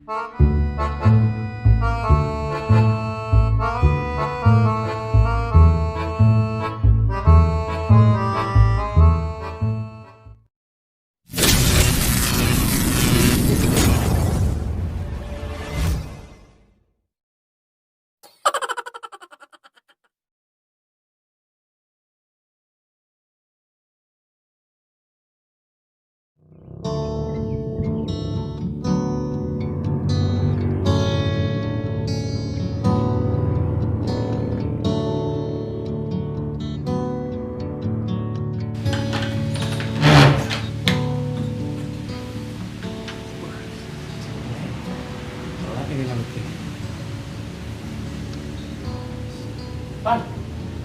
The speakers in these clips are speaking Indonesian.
Pan,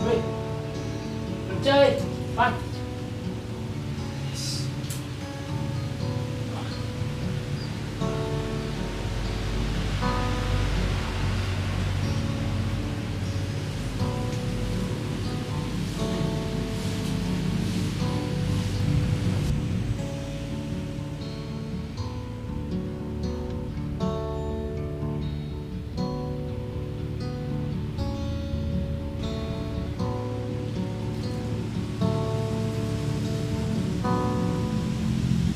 wih, chơi, Pan.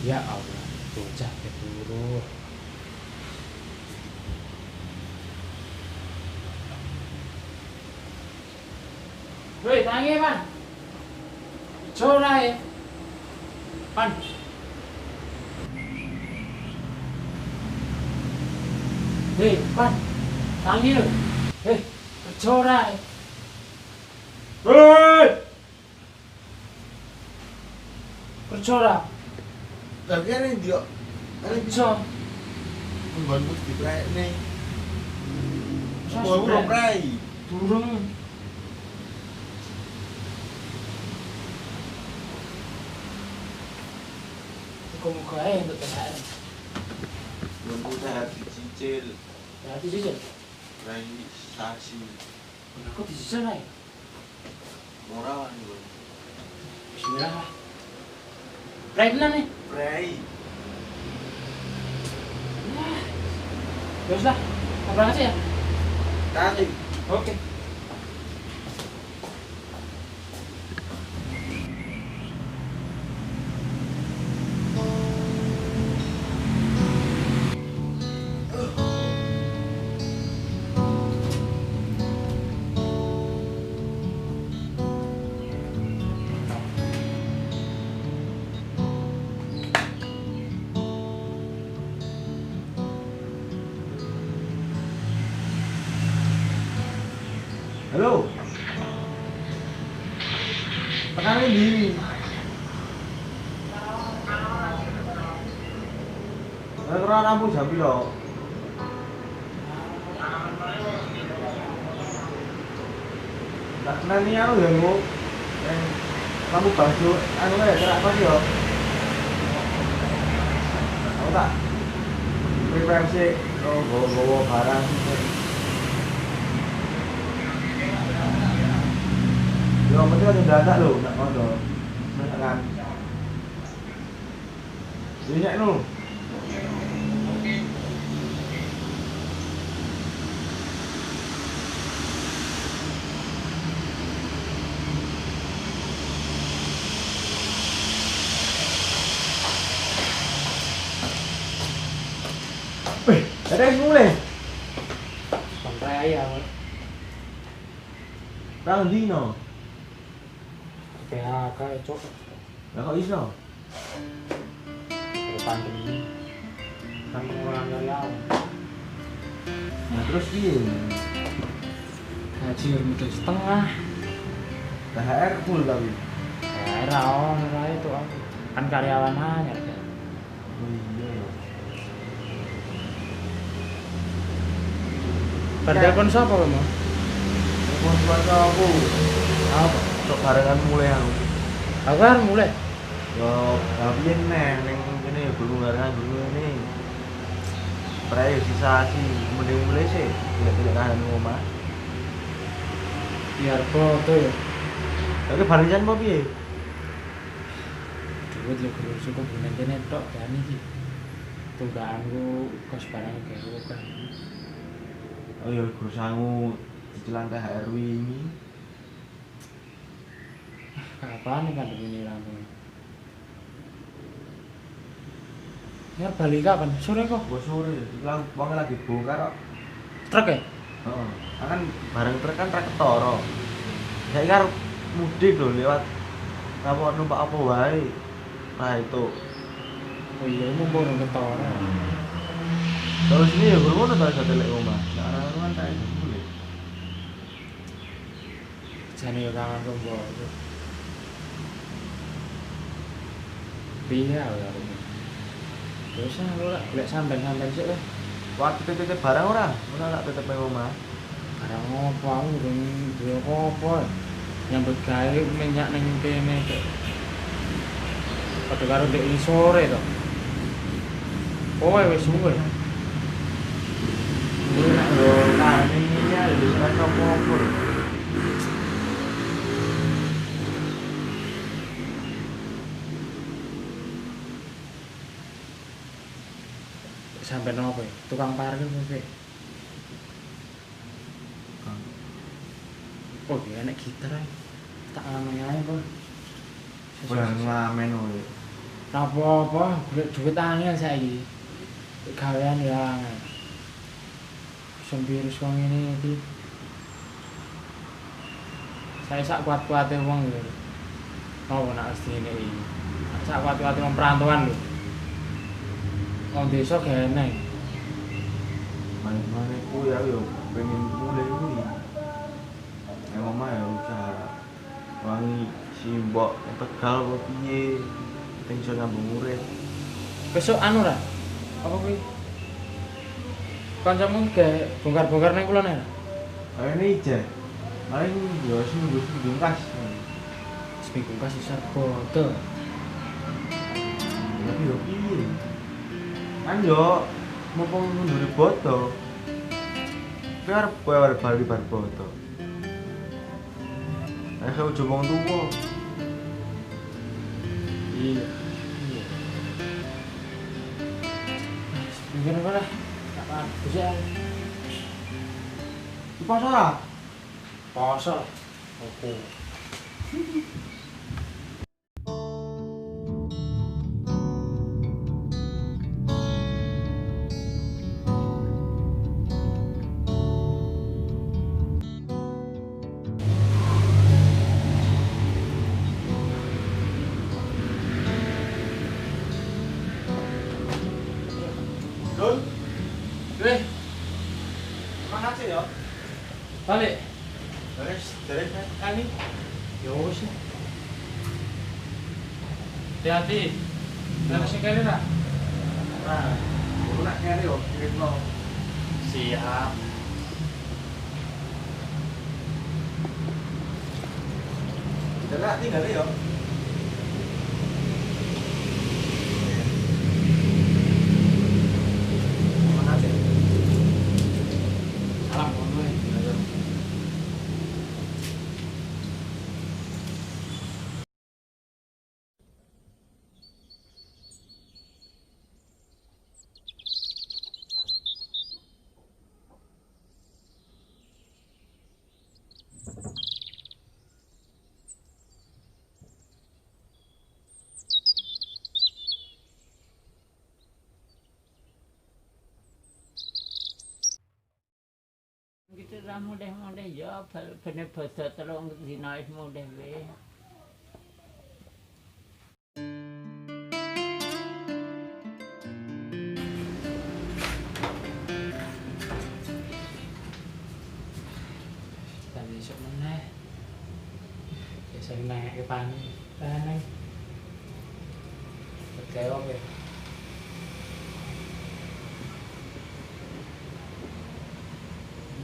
Ya Allah, bocah keburu. Woi, tangi Pan. Corai. Pan. Hei, Pan. Tangi lu. Hei, corai. Hei. Percora. Tapi kan ini dia, Kerja. membantu di prai nih. Saya Mau sudah. prai. Durung. Muka-muka aja untuk THR. Bantu saya dicicil, Ya, dicicil. prai stasi. Kok dicicil aja? Murah nih bang. Bismillah lah. Pray benar nih. Prai. Ya sudah, kita berangkat aja ya. Tadi. Oke. Halo. Tekan ini. Ora rampung jam piro? Tak nani anu ya nggo. Kamu baju anu ya gerak apa sih yo? Aku tak prepare sih bawa barang. Yang penting ada data lho, nak kono. Kan. Dinyak nu. Wih, ada yang mulai. Sampai aja. Tang dino. PHK cok. Lah kok iso? Pandemi. Kan orang karyawan. Nah terus piye? Gaji udah setengah. THR full tapi. Ya, rawan itu aku. Kan karyawan hanya. Oh iya. Telepon siapa kamu? Telepon keluarga aku. Apa? Untuk barengan mulai aku. Aku kan mulai. Yo, tapi neng ini belum barengan dulu ini. Priorisasi mending mulai sih. Tidak kan rumah. Biar foto ya. Tapi barisan apa piye? Duit ya guru cukup nanti netok kan iki. tunggakanku kos barang gawe kan. Oh ya gurusangu cicilan THR wingi. Kapan kan ini rampung? Ya balik kapan? Sore kok. Gua sore, lang wong lagi bongkar kok. Truk ya? Heeh. Kan bareng truk kan truk ketara. Saiki arep mudik lho lewat apa numpak apa wae. Nah itu. Oh iya, mumpung nang ketara. Terus ini ya guru ngono ta telek omah. Nek ana kan kae boleh. Jane yo kangen rombo. Piye ya ora. Terus ora golek sampean-sampean sik lah. Wah, titip barang ora? Ora tak titip nang omah. Barang opo aku durung duwe apa-apa. Nyambut gawe minyak ning kene kok. Padha karo ndek sore to. Oh, wis suwe. Ini nek yo kane ini ya wis ora apa-apa. Sampai nopo ya? Tukang parkir mungkin. Oh iya enak gitar ae. Tak ngamen ae kok. Ora ngamen kowe. Apa-apa, golek duit angel saiki. Gawean ya angel. Sembirus wong ngene iki. Saya sak kuat-kuate wong lho. Oh, nak asline iki. Sak kuat-kuate wong perantauan lho. Wong desa gene. Mane kuwi aku yo pengen mulai kuwi. Nek omah ya usaha. Wangi simbok Tegal apa piye? Pengen iso nyambung urip. Besok anu ra? Apa kuwi? Kancamu gawe bongkar-bongkar nang kulon ya? Ayo ini ija. Paling yo seminggu kas. Seminggu kasih sarbodo. Tapi yo piye? Kan yo mumpung ndure boto. Biar kowe bali bar boto. Ayo ujung wong tuwa. Iya. Iya. Mungkin apa lah? Kapan bisa? Di pasar ah? Poso. Oke. Dul, Weh, mana sih yo? balik. Dari kali. Ya wis. Hati-hati. Jangan sing kene ra. Nah, aku nak kere yo, kirimno. Siap. Delak tinggal yo. Mana sih? Salam ngono ya. Gitu lah mudah-mudah ya, bener basa telung dina wis mudah weh. Tadi esuk meneh. Biasa naik ke pani. Taneng. Betul ya.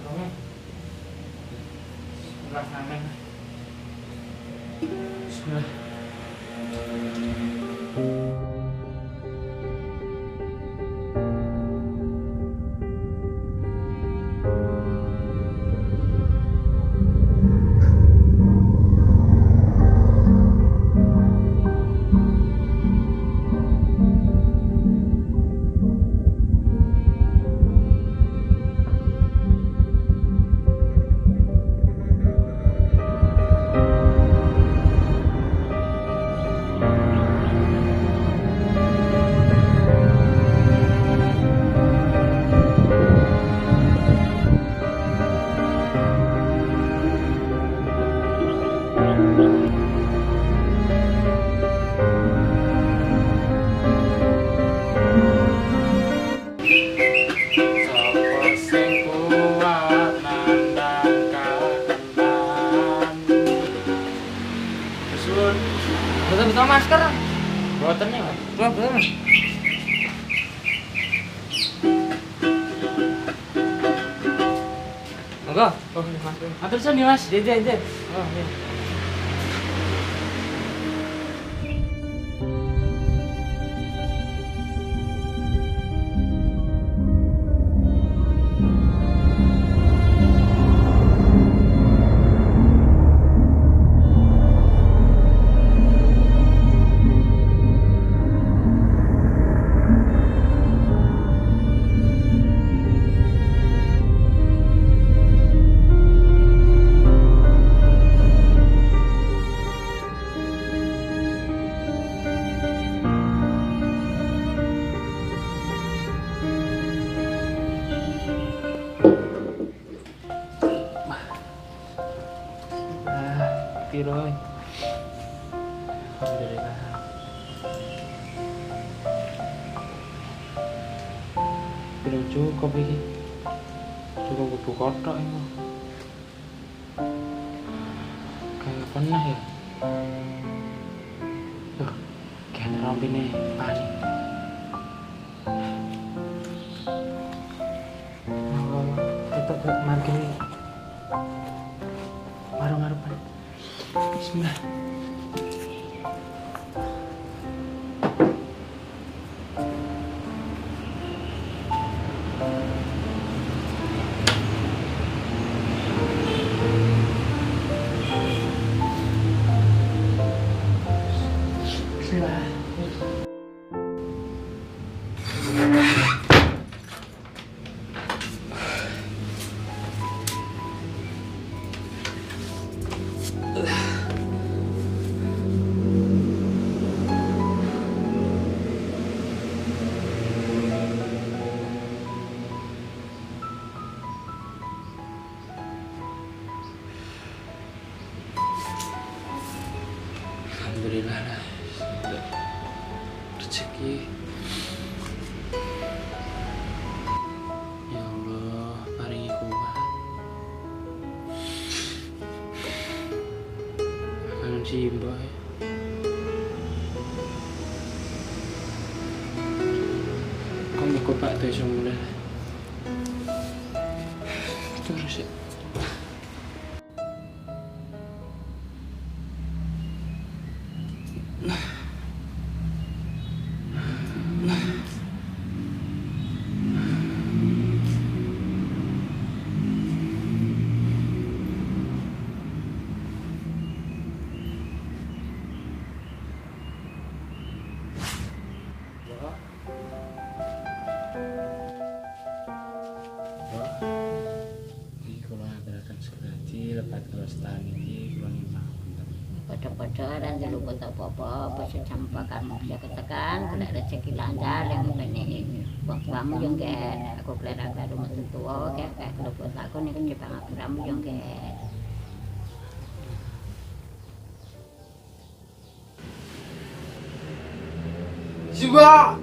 Oke. Sebelah kanan. Bismillah. Sopo sing kuat nandang kakendan. Sun. Betul masker. Boten nih, Mas. Betul. Monggo. Oh, ini Mas. Atur sun ya, Mas. Jen. Oh, iya. Piro. Alhamdulillah. Belum cukup iki. Cukup kudu kotok ini. Kayak pernah ya. Loh, kayak rampine pani. Tetap margin warung harapan. Bismillah. Bismillah. Alhamdulillah lah. Rezeki. Ya Allah, paringi kuat. Kangen si Mbak ya. Kok ikut Pak Teso mulai. Terus ya. Lepas kalau setahun ini kurang lima. Pada-pada dan jangan lupa tak apa-apa. Pas sampai kamu bisa katakan kalau rezeki lancar yang mungkin ini kamu yang ke aku kelihatan ke rumah tua kayak kalau buat aku nih kan juga aku kamu yang ke Siapa?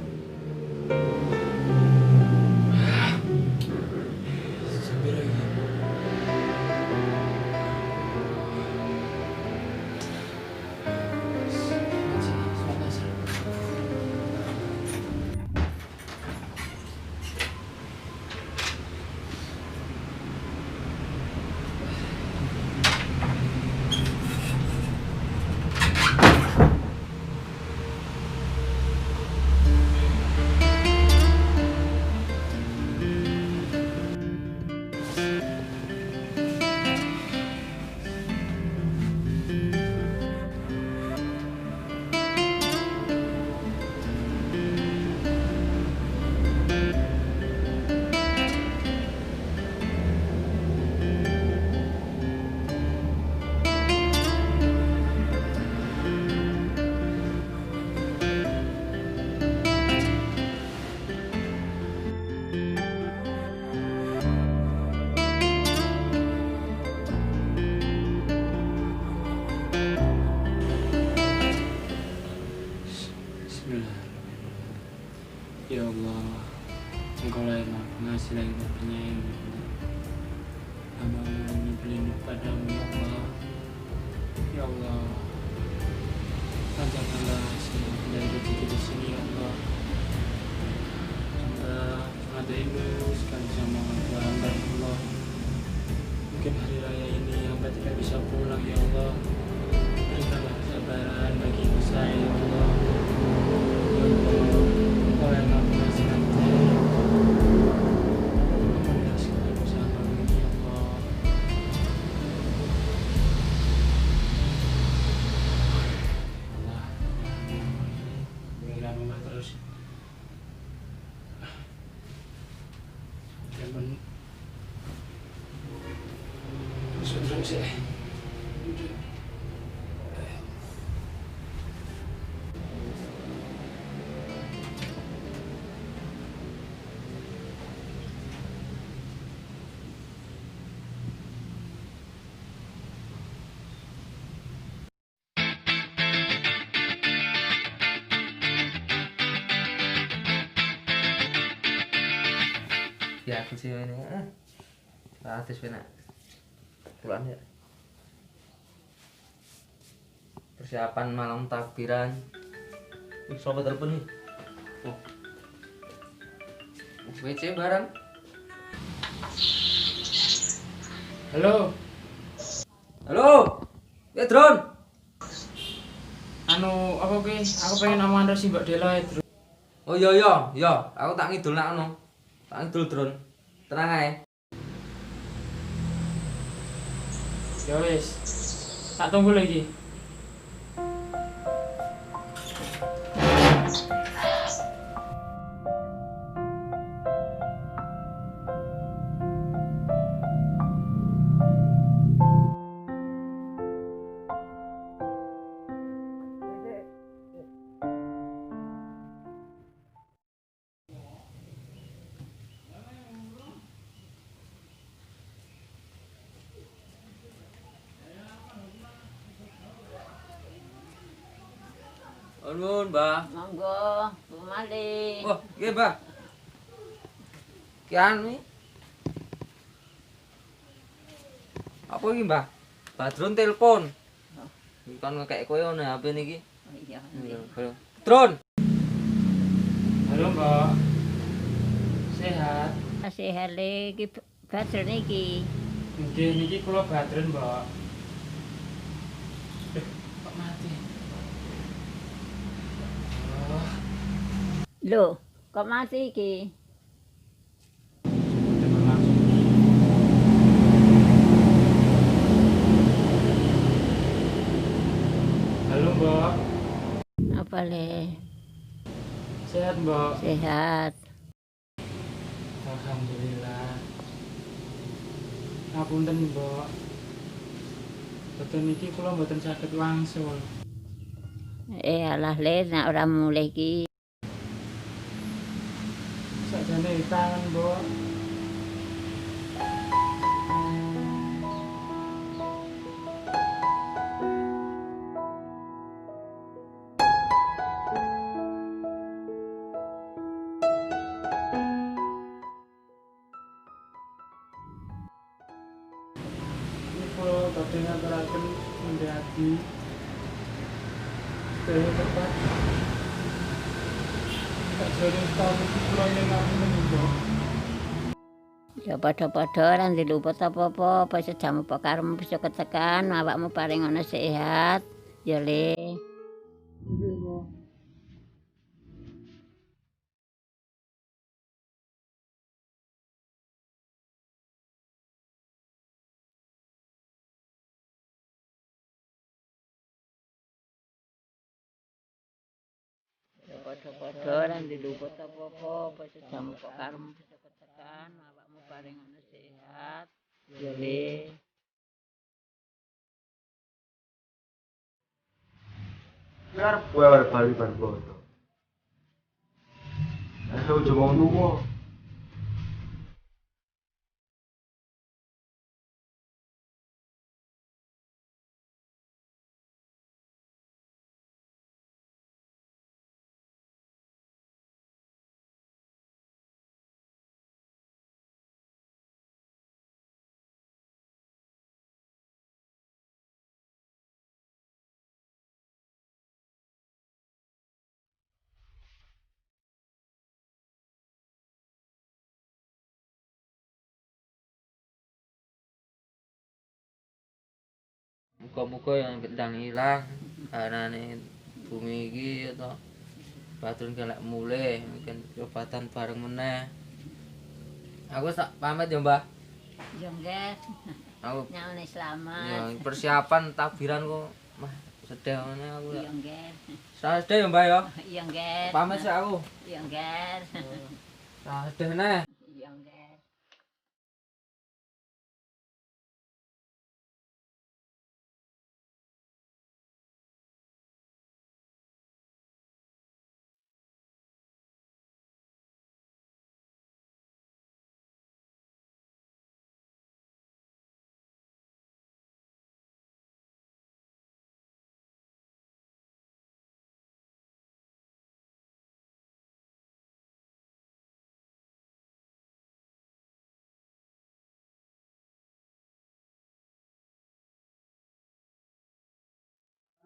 selagi-lamanya hamba memohon pelindung padamu ya Allah. Ya Allah, panjangkanlah dari rezeki di sini ya Allah. Hamba sangat rindu sekali sama orang tua hamba ya Allah. Mungkin hari raya ini hamba tidak bisa pulang ya Allah. Berikanlah kesabaran bagi ibu saya ya Allah. Ya Allah, Engkau yang Maha Pengasih hati. Mohon kasihlah ibu hamba ini ya Allah. Allah, berilah rumah terus. Jangan masuk sih. Ya aku sih ini gratis benar pulang ya persiapan malam takbiran. Sobat telepon nih. Oh, WC bareng. Halo, Halo, Drone. anu apa ke? Aku pengen aman si Mbak Dela itu. Oh iya, aku tak ngidul nak no. Tak ngidul Drone. Tenang ae. Ya wes, tak tunggu lagi. Nuwun, Mbah. Monggo, Bu Mali. Wah, nggih, Mbah. Kian nih. Apa iki, Mbah? Badrun telepon. Kan ngekek kowe ono HP niki. Oh iya. Drone. Halo Mbak, sehat? Sehat iki Badrun iki. Nggih niki kula Badrun Mbak. Kok mati? Oh, Loh, kok mati iki? jangan langsung. Halo Mbak, Apa le? sehat Mbak? Sehat. Alhamdulillah. Ngapunten Mbak. Betul niki kula mboten saged wangsul. Alah le, nek ora mulih iki. Sakjane tangan Mbak. Ini kula badhe ngaturaken mendhati sedaya tepat. Sakjane tahun iki kula yen ngapunten Mbak. Ya padha-padha ora diluput apa-apa, apa sejamu apa karemu bisa ketekan, awakmu paring ana sehat. Ya le. Nggih Mbak. Ya padha-padha ora diluput apa-apa, apa sejamu apa karemu bisa ketekan, awakmu paring ana sehat. Ya le. Biar gue balik ban bodo. Saya udah mau nunggu. muga-muga yang gendang ilang anane bumi iki to Badrun kelek mulih mungkin obatan bareng meneh. Aku tak pamit ya, Mbah. Yo nggih. Aku Nyalane selamat. ya persiapan takbiran kok mah sedih ngene aku ya. Iya nggih. Sedih ya, Mbah ya. Iya nggih. Pamit sih aku. Iya nggih. Sedih neh. Iya nggih.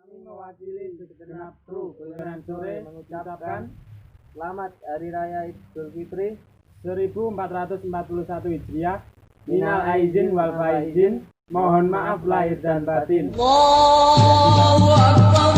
Kami mewakili segenap kru Keluaran Sore mengucapkan selamat Hari Raya Idul Fitri 1441 Hijriah. Minal aizin wal faizin. Mohon maaf lahir dan batin. Allahu Akbar.